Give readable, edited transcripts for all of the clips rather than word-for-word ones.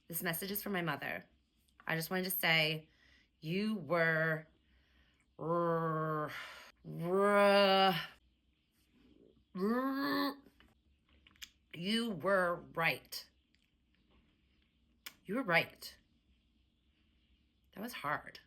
This message is from my mother. I just wanted to say you were you were right. You were right. That was hard.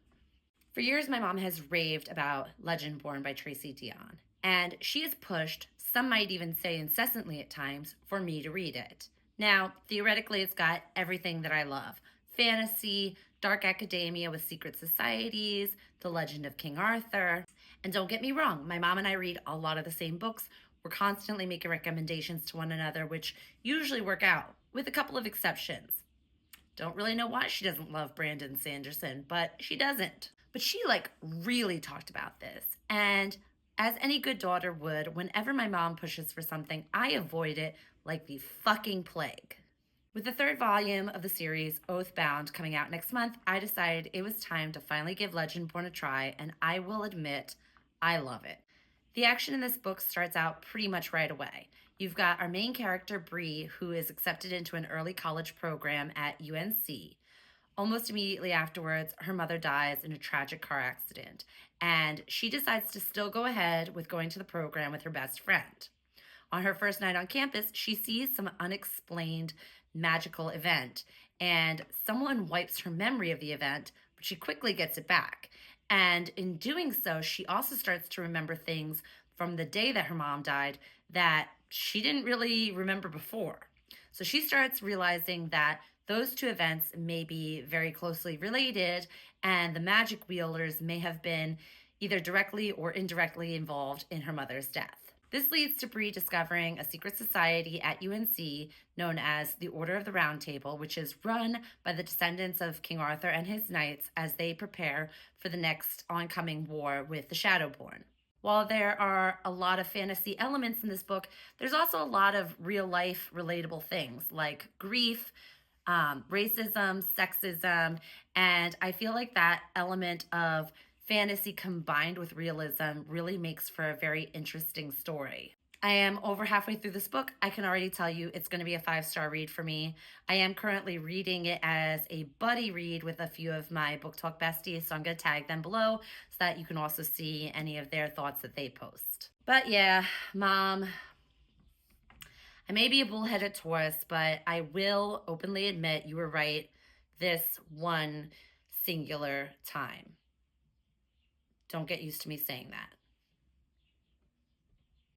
For years, my mom has raved about Legendborn by Tracy Deonn, and she has pushed, some might even say incessantly at times, for me to read it. Now, theoretically, it's got everything that I love: fantasy, dark academia with secret societies, the legend of King Arthur. And don't get me wrong, my mom and I read a lot of the same books. We're constantly making recommendations to one another, which usually work out, with a couple of exceptions. Don't really know why she doesn't love Brandon Sanderson, but she doesn't. But she really talked about this. And as any good daughter would, whenever my mom pushes for something, I avoid it like the fucking plague. With the third volume of the series, Oathbound, coming out next month, I decided it was time to finally give Legendborn a try, and I will admit, I love it. The action in this book starts out pretty much right away. You've got our main character, Bree, who is accepted into an early college program at UNC. Almost immediately afterwards, her mother dies in a tragic car accident, and she decides to still go ahead with going to the program with her best friend. On her first night on campus, she sees some unexplained magical event, and someone wipes her memory of the event, but she quickly gets it back. And in doing so, she also starts to remember things from the day that her mom died that she didn't really remember before. So she starts realizing that those two events may be very closely related, and the magic wielders may have been either directly or indirectly involved in her mother's death. This leads to Bree discovering a secret society at UNC known as the Order of the Round Table, which is run by the descendants of King Arthur and his knights as they prepare for the next oncoming war with the Shadowborn. While there are a lot of fantasy elements in this book, there's also a lot of real life relatable things like grief, racism, sexism, and I feel like that element of fantasy combined with realism really makes for a very interesting story. I am over halfway through this book. I can already tell you it's going to be a 5-star read for me. I am currently reading it as a buddy read with a few of my book talk besties, so I'm going to tag them below so that you can also see any of their thoughts that they post. But yeah, Mom, I may be a bullheaded Taurus, but I will openly admit you were right this one singular time. Don't get used to me saying that.